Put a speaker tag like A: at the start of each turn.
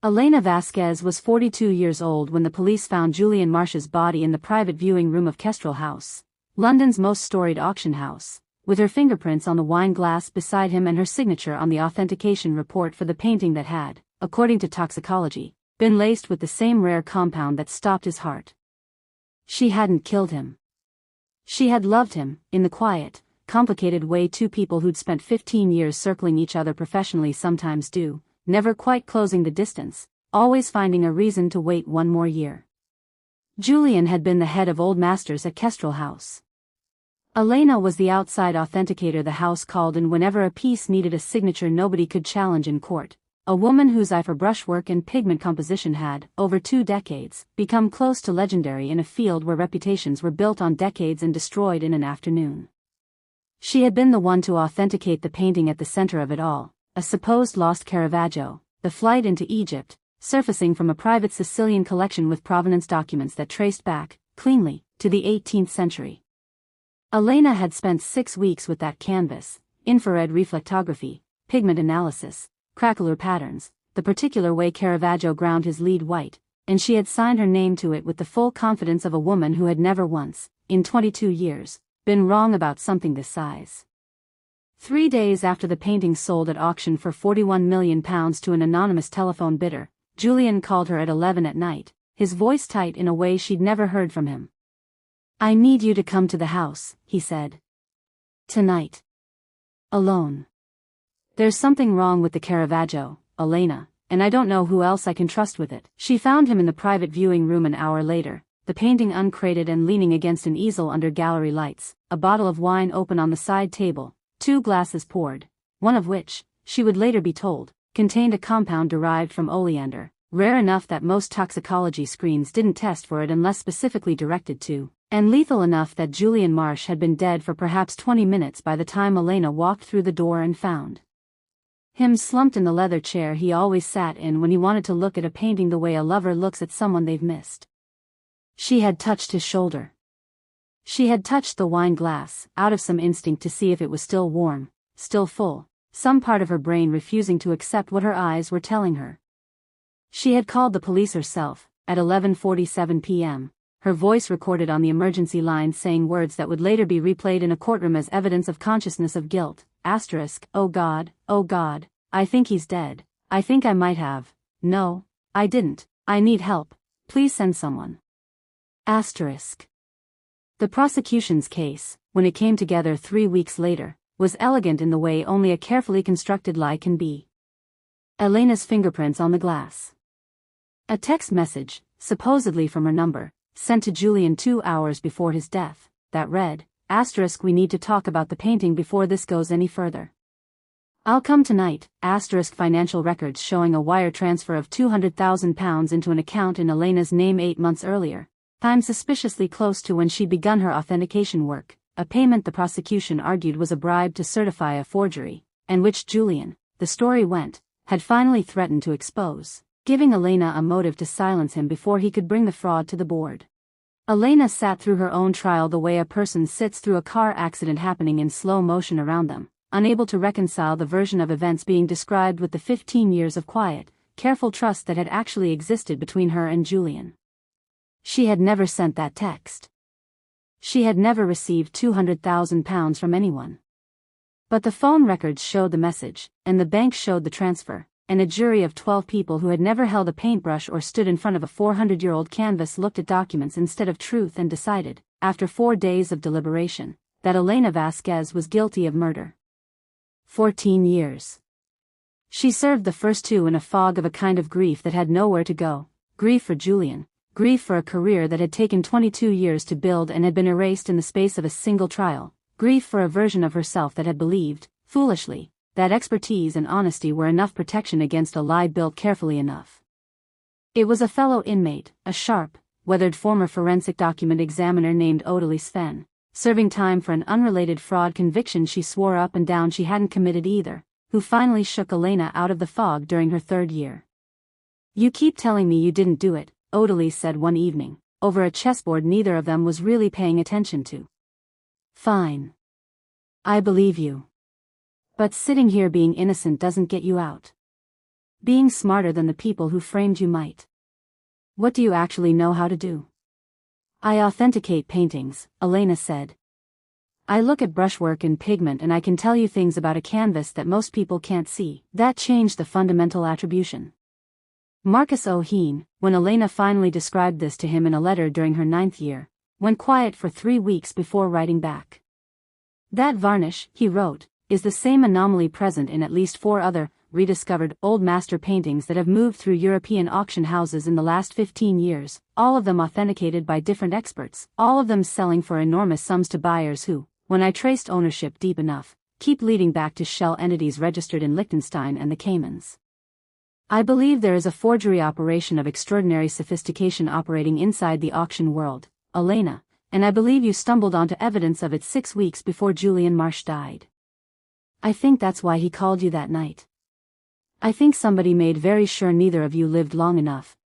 A: Elena Vasquez was 42 years old when the police found Julian Marsh's body in the private viewing room of Kestrel House, London's most storied auction house, with her fingerprints on the wine glass beside him and her signature on the authentication report for the painting that had, according to toxicology, been laced with the same rare compound that stopped his heart. She hadn't killed him. She had loved him, in the quiet, complicated way two people who'd spent 15 years circling each other professionally sometimes do, never quite closing the distance, always finding a reason to wait one more year. Julian had been the head of old masters at Kestrel House. Elena was the outside authenticator the house called in whenever a piece needed a signature nobody could challenge in court, a woman whose eye for brushwork and pigment composition had, over 2 decades, become close to legendary in a field where reputations were built on decades and destroyed in an afternoon. She had been the one to authenticate the painting at the center of it all, a supposed lost Caravaggio, the flight into Egypt, surfacing from a private Sicilian collection with provenance documents that traced back, cleanly, to the 18th century. Elena had spent 6 weeks with that canvas, infrared reflectography, pigment analysis, craquelure patterns, the particular way Caravaggio ground his lead white, and she had signed her name to it with the full confidence of a woman who had never once, in 22 years, been wrong about something this size. 3 days after the painting sold at auction for £41 million to an anonymous telephone bidder, Julian called her at 11 at night, his voice tight in a way she'd never heard from him. "I need you to come to the house," he said. "Tonight. Alone. There's something wrong with the Caravaggio, Elena, and I don't know who else I can trust with it." She found him in the private viewing room an hour later, the painting uncrated and leaning against an easel under gallery lights, a bottle of wine open on the side table, 2 glasses poured, one of which, she would later be told, contained a compound derived from oleander, rare enough that most toxicology screens didn't test for it unless specifically directed to, and lethal enough that Julian Marsh had been dead for perhaps 20 minutes by the time Elena walked through the door and found him slumped in the leather chair he always sat in when he wanted to look at a painting the way a lover looks at someone they've missed. She had touched his shoulder. She had touched the wine glass, out of some instinct to see if it was still warm, still full, some part of her brain refusing to accept what her eyes were telling her. She had called the police herself, at 11:47 p.m., her voice recorded on the emergency line saying words that would later be replayed in a courtroom as evidence of consciousness of guilt, "Oh God, I think he's dead, I think I might have, no, I didn't, I need help, please send someone." The prosecution's case, when it came together 3 weeks later, was elegant in the way only a carefully constructed lie can be. Elena's fingerprints on the glass. A text message, supposedly from her number, sent to Julian 2 hours before his death, that read, "We need to talk about the painting before this goes any further. I'll come tonight." Financial records showing a wire transfer of £200,000 into an account in Elena's name 8 months earlier, time suspiciously close to when she'd begun her authentication work, a payment the prosecution argued was a bribe to certify a forgery, and which Julian, the story went, had finally threatened to expose, giving Elena a motive to silence him before he could bring the fraud to the board. Elena sat through her own trial the way a person sits through a car accident happening in slow motion around them, unable to reconcile the version of events being described with the 15 years of quiet, careful trust that had actually existed between her and Julian. She had never sent that text. She had never received £200,000 from anyone. But the phone records showed the message, and the bank showed the transfer, and a jury of 12 people who had never held a paintbrush or stood in front of a 400-year-old canvas looked at documents instead of truth and decided, after 4 days of deliberation, that Elena Vasquez was guilty of murder. 14 years. She served the first 2 in a fog of a kind of grief that had nowhere to go, grief for Julian, grief for a career that had taken 22 years to build and had been erased in the space of a single trial, grief for a version of herself that had believed, foolishly, that expertise and honesty were enough protection against a lie built carefully enough. It was a fellow inmate, a sharp, weathered former forensic document examiner named Ottilie Sven, serving time for an unrelated fraud conviction she swore up and down she hadn't committed either, who finally shook Elena out of the fog during her 3rd year. "You keep telling me you didn't do it," Ottilie said one evening, over a chessboard neither of them was really paying attention to. "Fine. I believe you. But sitting here being innocent doesn't get you out. Being smarter than the people who framed you might. What do you actually know how to do? I authenticate paintings, Elena said. I look at brushwork and pigment and I can tell you things about a canvas that most people can't see. That changed the fundamental attribution. Marcus O'Heen, when Elena finally described this to him in a letter during her 9th year, went quiet for 3 weeks before writing back. That varnish, he wrote, is the same anomaly present in at least 4 other, rediscovered, old master paintings that have moved through European auction houses in the last 15 years, all of them authenticated by different experts, all of them selling for enormous sums to buyers who, when I traced ownership deep enough, keep leading back to shell entities registered in Liechtenstein and the Caymans. I believe there is a forgery operation of extraordinary sophistication operating inside the auction world, Elena, and I believe you stumbled onto evidence of it 6 weeks before Julian Marsh died. I think that's why he called you that night. I think somebody made very sure neither of you lived long enough,